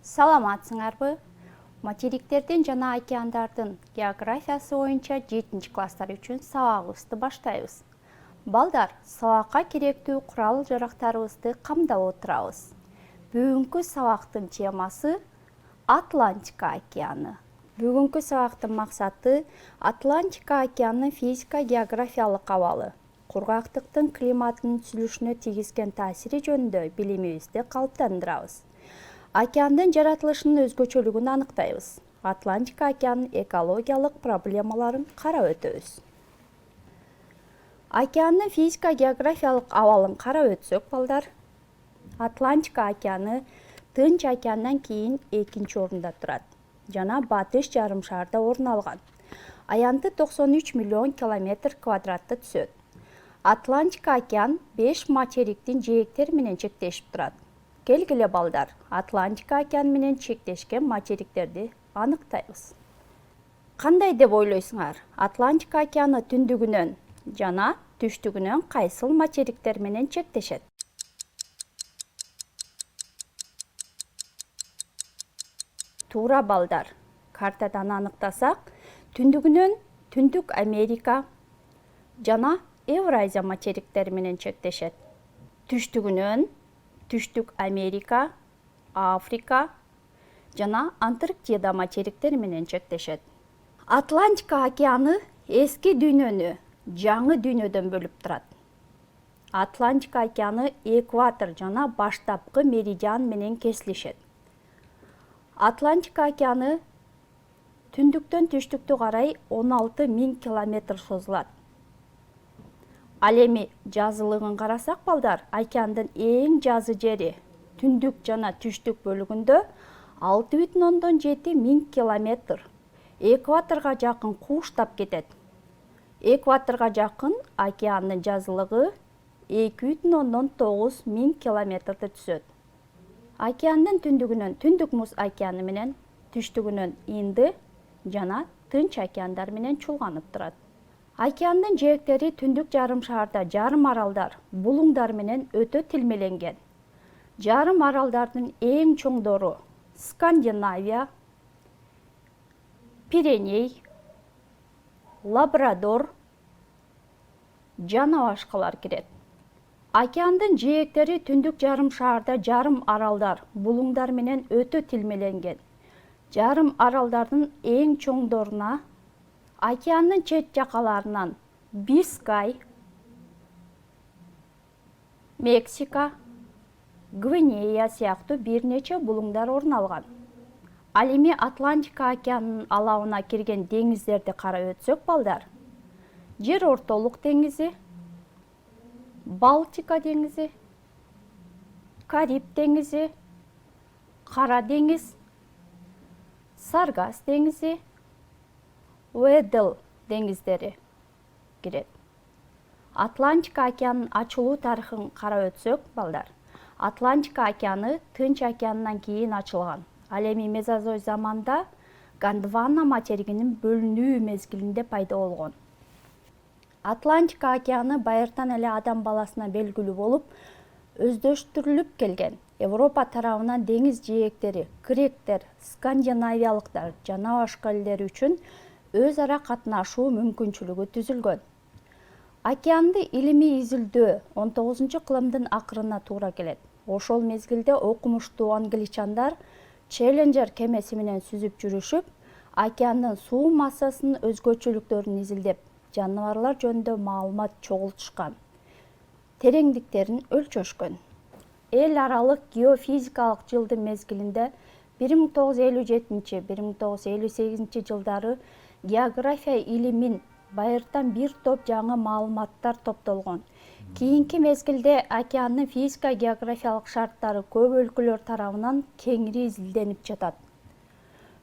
Саламатсыңарбы? Материктердин жана океандардын географиясы боюнча 7 класстар үчүн сабагыбызды баштайбыз. Балдар, сабакка керектүү курал жарактарыбызды камдап отурабыз. Бүгүнкү сабактын темасы Атлантика океаны. Бүгүнкү сабактын максаты Атлантика океанынын физика-географиялык абалы, кургактыктын климаттын түзүлүшүнө тийгизген таасири жөнүндө билимибизди калыптандырабыз. Океандын жаратылышынын өзгөчөлүгүн аныктайбыз. Атлантика океанынын экологиялык проблемаларын карап өтөбүз. Океандын физика-географиялык абалын карап өтсөк, балдар, Атлантика океаны Тынч океандан кийин экинчи орунда турат жана батыш жарым шарда орун алган. Аянты 93 миллион километр квадратты түзөт. Атлантика океан 5 материктин жээктери менен чектешип турат. Келгиле балдар, Атлантика океаны менен чектешкен материктерди аныктайбыз. Кандай деп ойлойсуңар? Атлантика океаны түндүгүнөн жана түштүгүнөн кайсыл материктер менен чектешет? Туура балдар. Картадан аныктасак, түндүгүнөн Түндүк Америка жана Евразия материктери менен чектешет. Түштүгүнөн Түштүк Америка, Африка жана Антарктида материктери менен чектешет. Атлантика океаны эски дүйнөнү жаңы дүйнөдөн бөлүп турат. Атлантика океаны экватор жана баштапкы меридиан менен кесилишет. Атлантика океаны түндүктөн түштүктү карай 16 000 километр созулат. Ал эми жазылыгын карасак, балдар, океандын эң жазы жери түндүк жана түштүк бөлүгүндө 6,7 000 километр. Экваторго жакын кууштап кетет. Экваторго жакын океандын жазылыгы 2,9 000 километрди түзөт. Океандын түндүгүнөн Түндүк муз океаны менен, түштүгүнөн Инды жана Тынч океандар менен чулганып турат. Океандын жээктери түндүк жарым шарда жарым аралдар, булуңдар менен өтө тилмеленген. Жарым аралдардын эң чоңдору Скандинавия, Пиреней, Лабрадор жана башкалар кирет. Океандын жээктери түндүк жарым шарда жарым аралдар, булуңдар менен өтө тилмеленген. Жарым аралдардын эң чоңдоруна океандын чет жакаларынан Бискай, Мексика, Гвинея сыяктуу бир нече булуңдар орун алган. Ал эми Атлантика океанынын алабына кирген деңиздерди карап өтсөк, балдар, Жер ортолук деңизи, Балтика деңизи, Кариб деңизи, Кара деңиз, Саргас деңизи, Уэддл деңиздери кирет. Атлантика океанынын ачылуу тарыхын карап өтсөк, балдар, Атлантика океаны Тынч океанынан кийин ачылган. Ал эми мезозой заманда Гондвана материгинин бөлүнүү мезгилинде пайда болгон. Атлантика океаны байыртан эле адам баласына белгилүү болуп, өздөштүрүлүп келген. Европа тарабынан деңиз жээктери, гректер, скандинавиялыктар жана башка элдер үчүн өз ара катнашуу мүмкүнчүлүгү түзүлгөн. Океанды илимий изилдөө 19-кылымдын акырына туура келет. Ошол мезгилде окумуштуу англичандар Челленджер кемеси менен сүзүп жүрүшүп, океандын суу массасынын өзгөчөлүктөрүн изилдеп, жаныбарлар жөнүндө маалымат чогултушкан, тереңдиктерин өлчөшкөн. Эл аралык геофизикалык жылдын мезгилинде 1957-1958 жылдары география илимин байыртан бир топ жаңы маалыматтар топтолгон. Кийинки мезгилде океандын физика-географиялык шарттары көп өлкөлөр тарабынан кеңири изилденип жатат.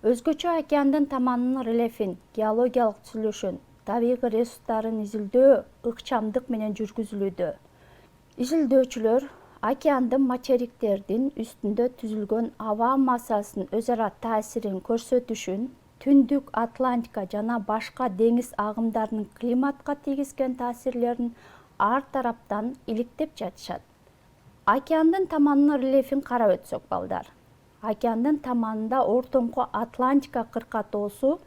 Өзгөчө океандын таманынын рельефин, геологиялык түзүлүшүн, табигый ресурстарын изилдөө ыкчамдык менен жүргүзүлүүдө. Изилдөөчүлөр океандын материктердин үстүндө түзүлгөн аба массасынын өз ара таасирин көрсөтүшүн, Түндүк Атлантика жана башка деңиз агымдарынын климатка тийгизген таасирлерин ар тараптан иликтеп жатышат. Океандын таманынын рельефин карап өтсөк, балдар, Океандын таманында ортоңку Атлантика кыркатоосу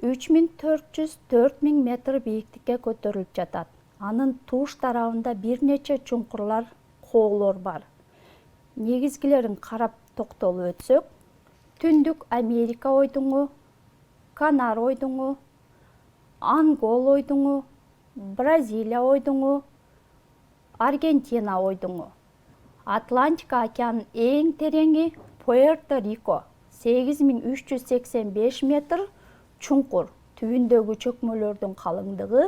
3400–4000 метр бийиктикке көтөрүлүп жатат. Анын туш тарабында бир нече чуңкурлар, коолор бар. Негизгилерин карап токтолуп өтсөк, Түндүк Америка ойдуңу, Канар ойдуңу, Ангол ойдуңу, Бразилия ойдуңу, Аргентина ойдуңу. Атлантика океанынын эң тереңи Пуэрто-Рико 8385 метр чуңкур, түбүндөгү чөкмөлөрдүн калыңдыгы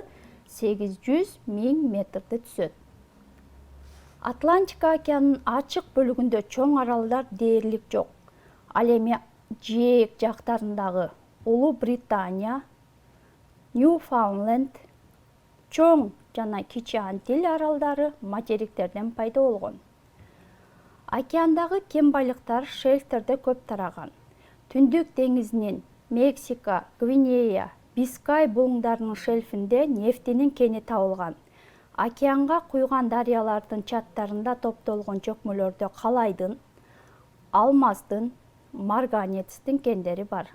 800.000 метрди түзөт. Атлантика океанынын ачык бөлүгүндө чоң аралдар дээрлик жок. Ал эми жээк жактарындагы Улуу Британия, Ньюфаундленд, чоң жана кичи Антиль аралдары материктерден пайда болгон. Океандагы кен байлыктар шельфтерде көп тараган. Түндүк деңизинин Мексика, Гвинея, Бискай булуңдарынын шельфинде нефтинин кени табылган. Океанга куйган дарыялардын чаттарында топтолгон чөкмөлөрдө калайдын, алмаздын, марганецтин кендери бар.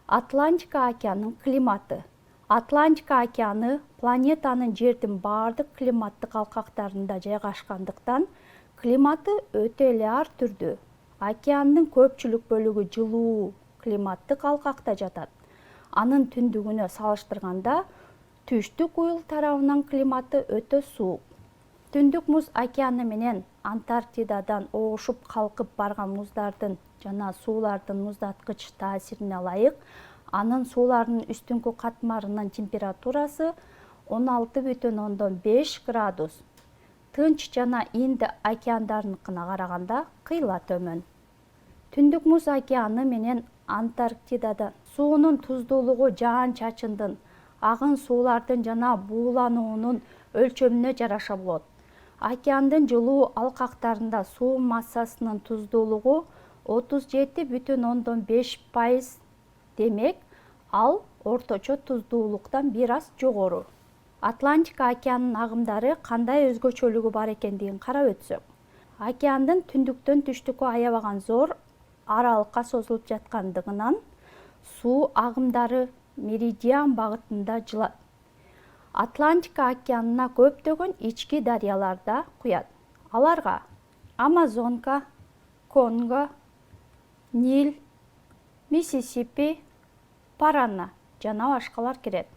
Атлантика океанынын климаты. Атлантика океаны планетанын Жердин бардык климаттык алкактарында жайгашкандыктан климаты өтө эле ар түрдүү. Океандын көпчүлүк бөлүгү жылуу климаттык алкакта жатат. Анын түндүгүнө салыштырганда түштүк уюл тарабынан климаты өтө суук. Түндүк муз океаны менен Антарктидадан оошуп калкып барган муздардын жана суулардын муздаткыч таасирине ылайык, анын сууларынын үстүңкү катмарынын температурасы 16,5 градус. Тынч жана Инд океандарыныкына караганда кыйла төмөн. Түндүк муз океаны менен Антарктидадан суунун туздуулугу жаан-чачындын, агын суулардын жана буулануунун өлчөмүнө жараша болот. Океандын жылуу алкактарында суу массасынын туздуулугу 37,5%, демек ал орточо туздуулуктан бир аз жогору. Атлантика океанынын агымдары кандай өзгөчөлүгү бар экендигин карап өтсөк, океандын түндүктөн түштүккө аябаган зор аралыкка созулуп жаткандыгынан суу агымдары меридиан багытында жылат. Атлантика океанына көптөгөн ички дарыялар да куят. Аларга Амазонка, Конго, Нил, Миссисипи, Парана жана башкалар кирет.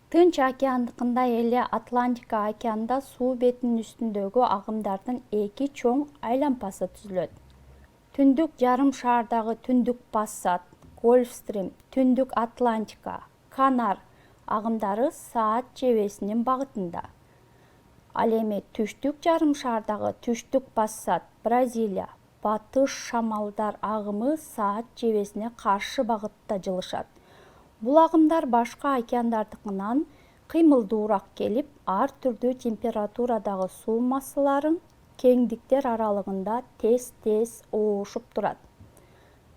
Тынч океандыкындай эле Атлантика океанында суу бетинин үстүндөгү агымдардын эки чоң айлампасы түзүлөт. Түндүк жарым шаардагы Түндүк Пассат, Гольфстрим, Түндүк Атлантика, Канар агымдары саат чебесинин багытында. Ал эми түштүк жарым шаардагы Түштүк Пассат, Бразилия, батыш шамалдар агымы саат чебесине каршы багытта жылышат. Бул агымдар башка океандардыкынан кыймылдуураак келип, ар түрдүү температурадагы суу массаларын кеңдиктер аралыгында тез-тез оошуп турат.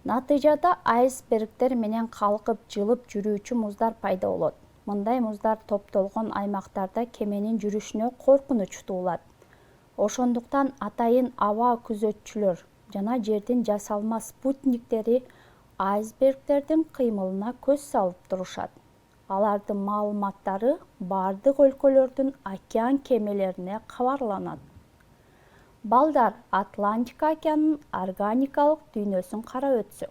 Натыйжада айсбергдер менен калкып жылып жүрүүчү муздар пайда болот. Мындай муздар топтолгон аймактарда кеменин жүрүшүнө коркунуч туулат. Ошондуктан атайын аба күзөтчүлөр жана Жердин жасалма спутниктери айсбергдердин кыймылына көз салып турушат. Алардын маалыматтары бардык өлкөлөрдүн океан кемелерине кабарланат. Балдар, Атлантика океанынын органикалык дүйнөсүн карап өтсөк.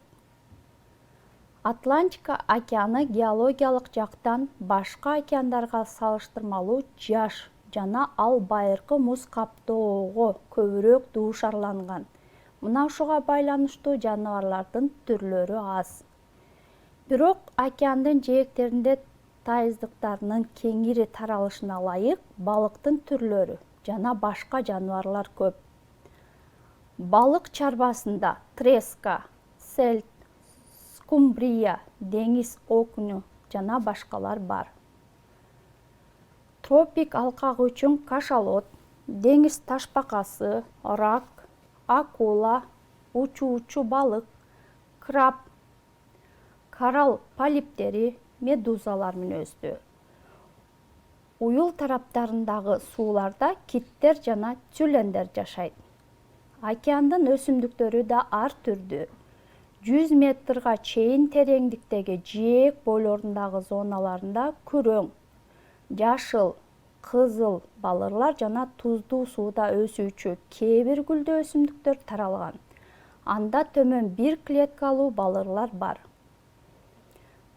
Атлантика океаны геологиялык жактан башка океандарга салыштырмалуу жаш жана ал байыркы муз каптоого көбүрөөк дуушарланган. Мына ушуга байланыштуу жаныбарлардын түрлөрү аз. Бирок океандын жээктеринде тайыздыктарынын кеңири таралышына ылайык балыктын түрлөрү жана башка жаныбарлар көп. Балык чарбасында треска, сельд, скумбрия, деңиз окуню жана башкалар бар. Тропик алкагы үчүн кашалот, деңиз ташбакасы, рак, акула, учуучу балык, краб, коралл полиптери, медузалар мүнөздүү. Уюл тараптарындагы сууларда киттер жана тюлендер жашайт. Океандын өсүмдүктөрү да ар түрдүү. 100 метрге чейин тереңдиктеги жээк бойлорундагы зоналарында күрөң, жашыл, кызыл балырлар жана туздуу сууда өсүүчү кээ бир гүлдүү өсүмдүктөр таралган. Анда төмөн бир клеткалуу балырлар бар.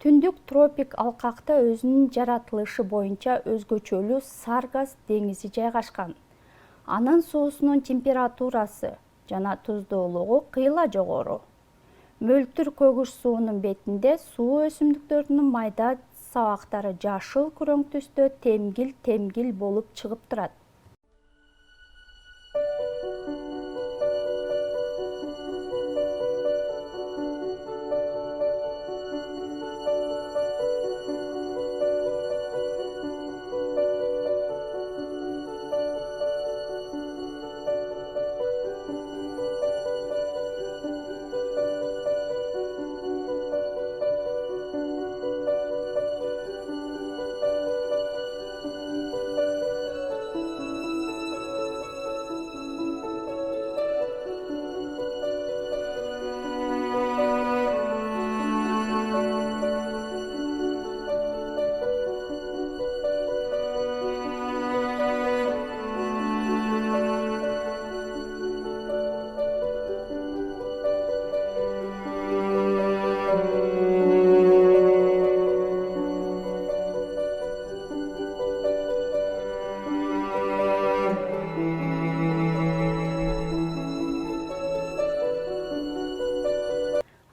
Түндүк тропик алкакта өзүнүн жаратылышы боюнча өзгөчөлүү Саргас деңизи жайгашкан. Анын суусунун температурасы жана туздуулугу кыйла жогору. Мөлтүр көгүш суунун бетинде суу өсүмдүктөрүнүн майда сабактары жашыл күрөң түстө темгил болуп чыгып турат.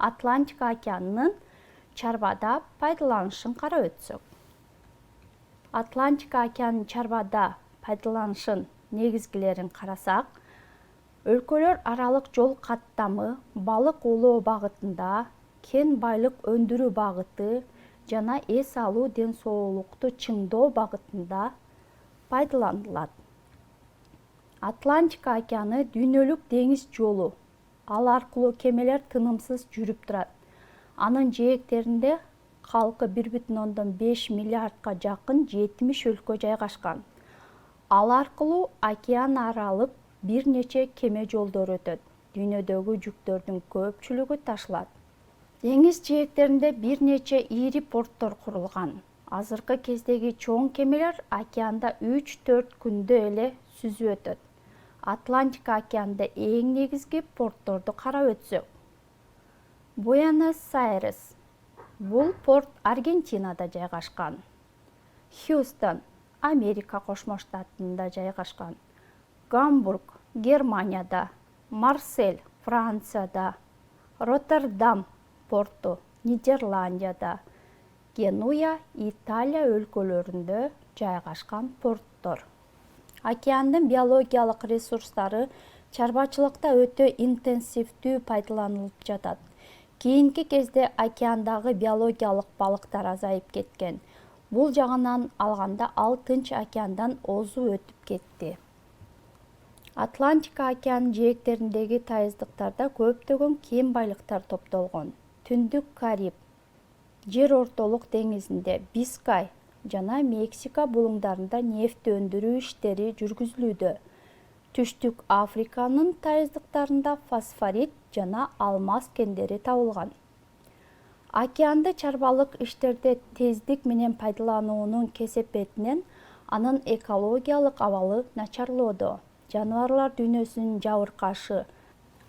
Атлантика океанынын чарбада пайдаланышын карап өтсөк. Атлантика океанынын чарбада пайдаланышын негизгилерин карасак, өлкөлөр аралык жол каттамы, балык оолоо багытында, кен байлык өндүрүү багыты жана эс алуу ден соолукту чыңдоо багытында пайдаланылат. Атлантика океаны дүйнөлүк деңиз жолу. Ал аркылуу кемелер тынымсыз жүрүп турат. Анын жээктеринде калкы 1,5 миллиардка жакын 70 өлкө жайгашкан. Ал аркылуу океан аралык бир нече кеме жолдору өтөт. Дүйнөдөгү жүктөрдүн көпчүлүгү ташылат. Деңиз жээктеринде бир нече ири порттор курулган. Азыркы кездеги чоң кемелер океанда 3-4 күндө эле сүзүп өтөт. Атлантика океанында эң негизги портторду карап өтсөк. Буэнос-Айрес. Бул порт Аргентинада жайгашкан. Хьюстон, Америка Кошмо Штатында жайгашкан. Гамбург, Германияда. Марсель, Францияда. Роттердам порту, Нидерландияда. Генуя, Италия өлкөлөрүндө жайгашкан порттор. Океандын биологиялык ресурстары чарбачылыкта өтө интенсивдүү пайдаланылып жатат. Кийинки кезде океандагы биологиялык балыктар азайып кеткен. Бул жагынан алганда ал Тынч океандан озуп өтүп кетти. Атлантика океанынын жээктериндеги тайыздыктарда көптөгөн кен байлыктар топтолгон. Түндүк Кариб, Жер ортолук деңизинде, Бискай жана Мексика булуңдарында нефть өндүрүү иштери жүргүзүлүүдө. Түштүк Африканын тайыздыктарында фосфорит жана алмаз кендери табылган. Океанды чарбалык иштерде тездик менен пайдалануунун кесепетинен анын экологиялык абалы начарлоодо. Жаныбарлар дүйнөсүнүн жабыркашы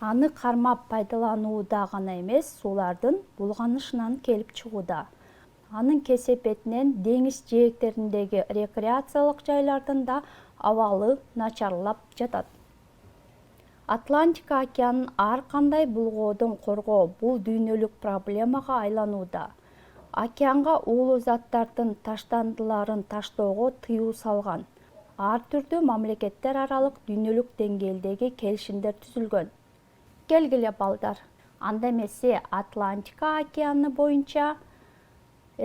аны кармап пайдаланууда гана эмес, суулардын булганышынан келип чыгууда. Анын кесепетинен деңиз жээктериндеги рекреациялык жайлардын да абалы начарлап жатат. Атлантика океанын ар кандай булгоодон коргоо бул дүйнөлүк проблемага айланууда. Океанга уулуу заттардын таштандыларын таштоого тыюу салган. Ар түрдүү мамлекеттер аралык дүйнөлүк деңгээлдеги келишимдер түзүлгөн. Келгиле балдар, анда эмесе Атлантика океаны боюнча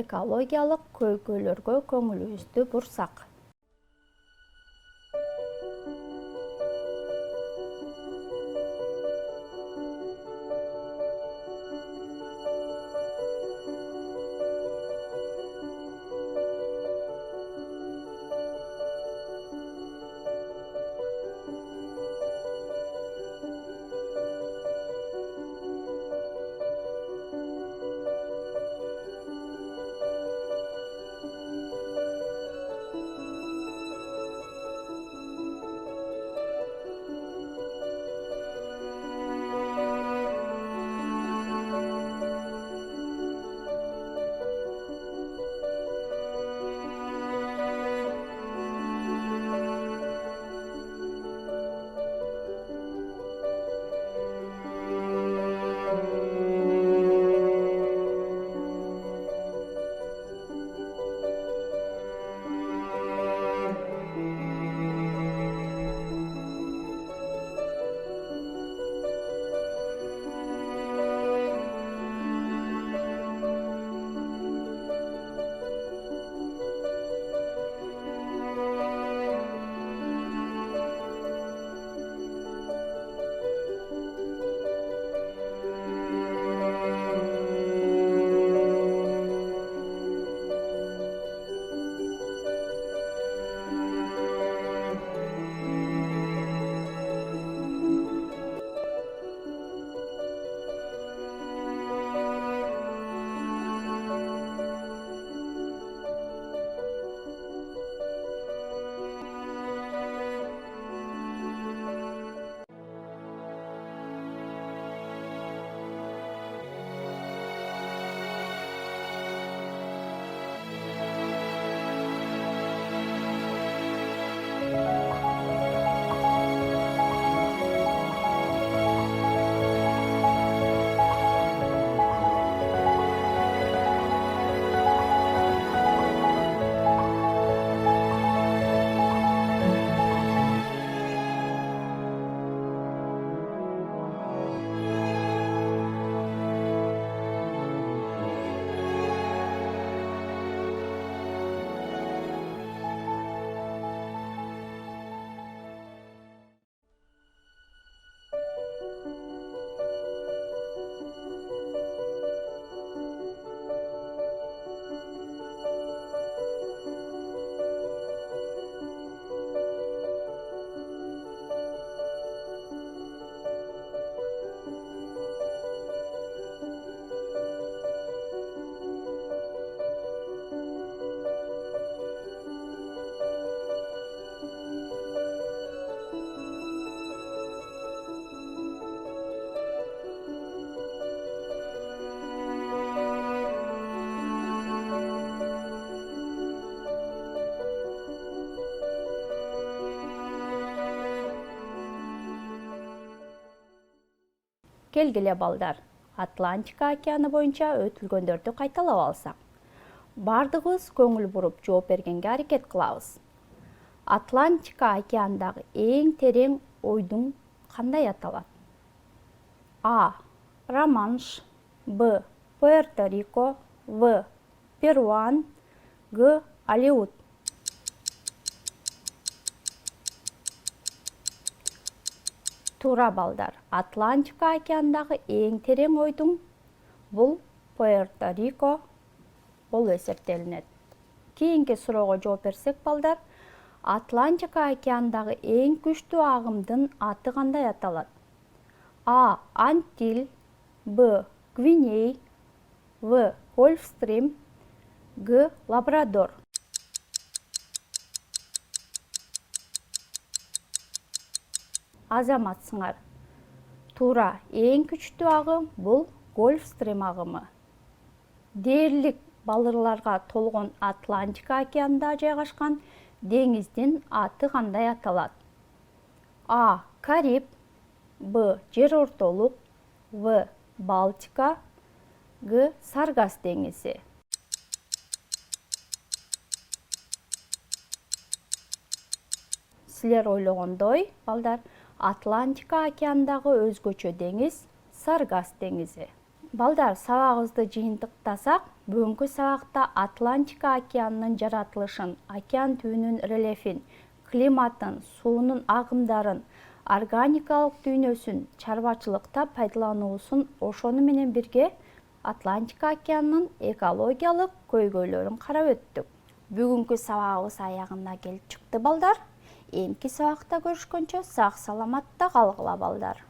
экологиялык көйгөйлөргө көңүлүбүздү бурсак. Келгиле балдар, Атлантика океаны боюнча өтүлгөндөрдү кайталап алсак. Бардыгыбыз көңүл буруп жооп бергенге аракет кылабыз. Атлантика океанындагы эң терең ойдуң кандай аталат? А. Ла-Манш, Б. Пуэрто-Рико, В. Перуан, Г. Алеут. Туура балдар. Атлантика океанындагы эң терең ойдуң бул Пуэрто-Рико болуп эсептелинет. Кийинки суроого жооп берсек балдар, Атлантика океанындагы эң күчтүү агымдын аты кандай аталат? А. Антиль, Б. Гвиней, В. Гольфстрим, Г. Лабрадор. Азаматсыңар. Туура, эң күчтүү агым бул Гольфстрим агымы. Дээрлик балырларга толгон Атлантика океанында жайгашкан деңиздин аты кандай аталат? А. Кариб, Б. Жер ортолук, В. Балтика, Г. Саргас деңизи. Силер ойлогондой, балдар, Атлантика океанындагы өзгөчө деңиз Саргас деңизи. Балдар, сабагыбызды жыйынтыктасак, бүгүнкү сабакта Атлантика океанынын жаратылышын, океан түбүнүн рельефин, климатын, суунун агымдарын, органикалык дүйнөсүн, чарбачылыкта пайдалануусун, ошону менен бирге Атлантика океанынын экологиялык көйгөйлөрүн карап өттүк. Бүгүнкү сабагыбыз аягына келип чыкты балдар. Эмки сабакта көрүшкөнчө сак саламатта калгыла балдар.